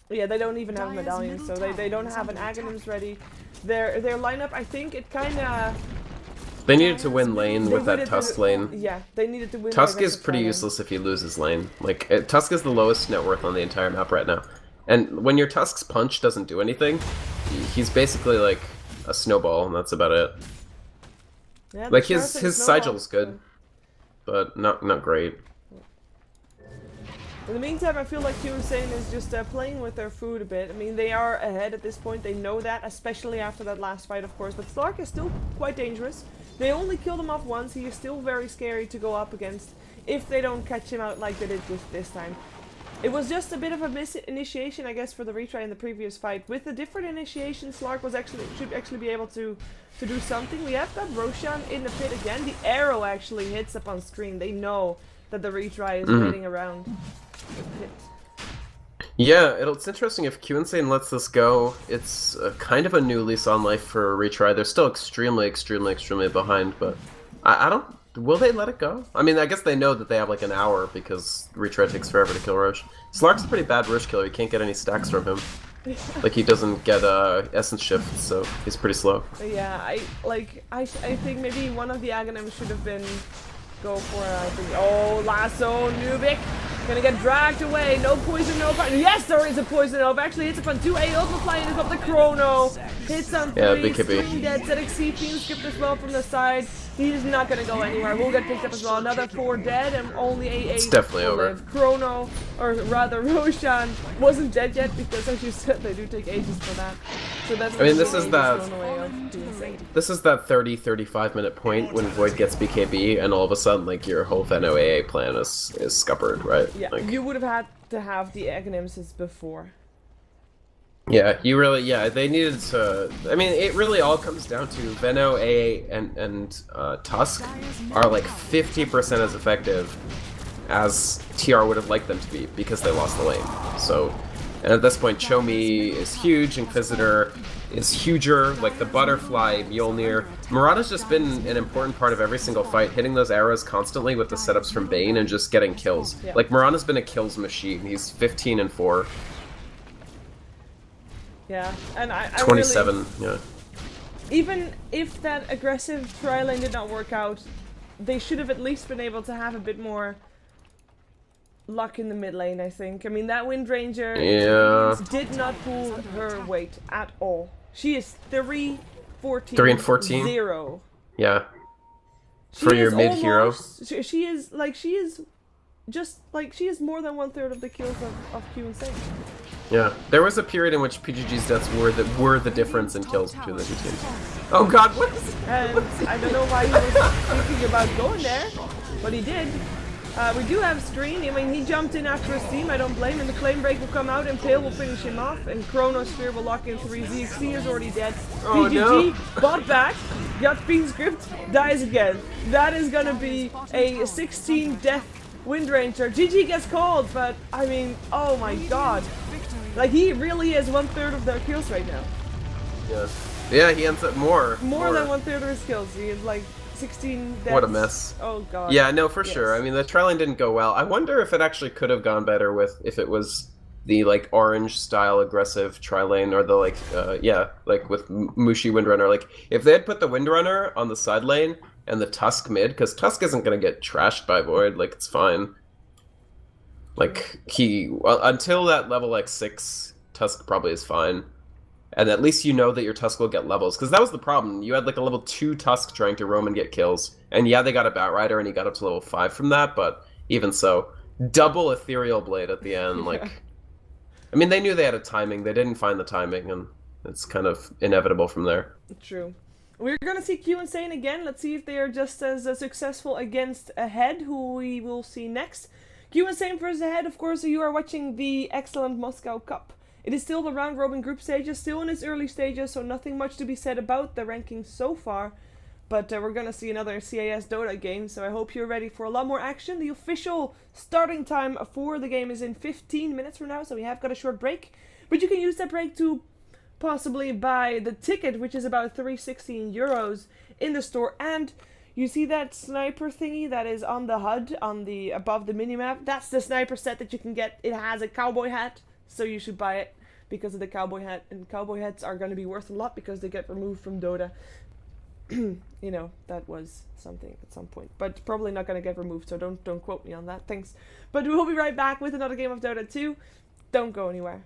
Yeah, they don't even have medallions, so they don't have an Aghanims ready. Their lineup, I think it kind of... They needed to win lane with that Tusk lane. Yeah, they needed to win. Tusk is pretty useless if he loses lane. Like, Tusk is the lowest net worth on the entire map right now. And when your Tusk's punch doesn't do anything, he's basically like a snowball, and that's about it. Yeah, like his Sigil's good, but not great. In the meantime, I feel like Insane is just playing with their food a bit. I mean, they are ahead at this point. They know that, especially after that last fight, of course. But Slark is still quite dangerous. They only killed him off once. He is still very scary to go up against if they don't catch him out like they did this time. It was just a bit of a misinitiation, I guess, for the retry in the previous fight. With the different initiation, Slark should actually be able to do something. We have got Roshan in the pit again. The arrow actually hits up on screen. They know that the retry is waiting around the pit. Yeah, it's interesting if Insane lets this go. It's kind of a new lease on life for retry. They're still extremely behind, but I don't... Will they let it go? I mean, I guess they know that they have like an hour because retry takes forever to kill Roche. Slark's a pretty bad Roche killer. You can't get any stacks from him. Like, he doesn't get essence shift, so he's pretty slow. Yeah, I think maybe one of the Aghanims should have been go for I think. Oh, lasso Nubik gonna get dragged away. No poison Nova. Yes, there is a poison Nova. Actually hits upon 2 A ultimate flying up the chrono. Hits on 3. Yeah, big hippie. Screen dead. ZXC Fiend skipped as well from the side. He's not gonna go anywhere. We'll get picked up as well. Another 4 dead and only AA. It's definitely over. Chrono, or rather Roshan, wasn't dead yet because, as you said, they do take ages for that. So that's. I mean, this is that 30-35 minute point when Void gets BKB, and all of a sudden, like, your whole Venno AA plan is scuppered, right? Yeah, like, you would have had to have the Aghanims before. Yeah, they needed to... I mean, it really all comes down to Venno, AA, and Tusk are like 50% as effective as TR would have liked them to be because they lost the lane. So, and at this point, Chomi is huge, Inquisitor is huger, like the Butterfly, Mjolnir. Murata's just been an important part of every single fight, hitting those arrows constantly with the setups from Bane and just getting kills. Yeah. Like, Murata's been a kills machine. He's 15-4. Yeah, and I 27, really, yeah. Even if that aggressive tri lane did not work out, they should have at least been able to have a bit more luck in the mid lane, I think. I mean, that Wind Ranger did not pull her weight at all. She is 3-14. 3-14? Yeah. For your mid hero. She is more than 1/3 of the kills of Q Insane. Yeah, there was a period in which PGG's deaths were the difference in kills between the two teams. Oh god, what is And I don't know why he was thinking about going there, but he did. We do have screen. I mean, he jumped in after his team. I don't blame him. The claim break will come out and Pale will finish him off. And Chronosphere will lock in 3. ZXC is already dead. Oh, PGG bought back. Got Fiend Script, dies again. That is gonna be a 16 death Wind Ranger. GG gets called, but I mean, oh my god. Like, he really is 1/3 of their kills right now. Yeah. Yeah, he ends up more. More than 1/3 of his kills. He is like 16 deaths. What a mess. Oh god. Yeah, no, for Yes. sure. I mean, the trialing didn't go well. I wonder if it actually could have gone better with if it was the like orange style aggressive tri-lane or the like like with Mushi Windrunner. Like if they had put the Windrunner on the side lane and the Tusk mid, because Tusk isn't gonna get trashed by Void. Like it's fine. Like until that level like 6, Tusk probably is fine. And at least you know that your Tusk will get levels. Because that was the problem. You had like a level 2 Tusk trying to roam and get kills. And yeah, they got a Batrider and he got up to level 5 from that, but even so. Double Ethereal Blade at the end. Like, I mean, they knew they had a timing. They didn't find the timing, and it's kind of inevitable from there. True. We're gonna see Q and Sane again. Let's see if they are just as successful against Ahead, who we will see next. Q and Sane versus Ahead, of course, you are watching the excellent Moscow Cup. It is still the round-robin group stages, still in its early stages, so nothing much to be said about the rankings so far. But we're going to see another CAS Dota game, so I hope you're ready for a lot more action. The official starting time for the game is in 15 minutes from now, so we have got a short break. But you can use that break to possibly buy the ticket, which is about 316 euros in the store. And you see that sniper thingy that is on the HUD, on the above the minimap? That's the sniper set that you can get. It has a cowboy hat, so you should buy it because of the cowboy hat. And cowboy hats are going to be worth a lot because they get removed from Dota. You know, that was something at some point, but probably not going to get removed, so don't quote me on that. Thanks. But we'll be right back with another game of Dota 2. Don't go anywhere.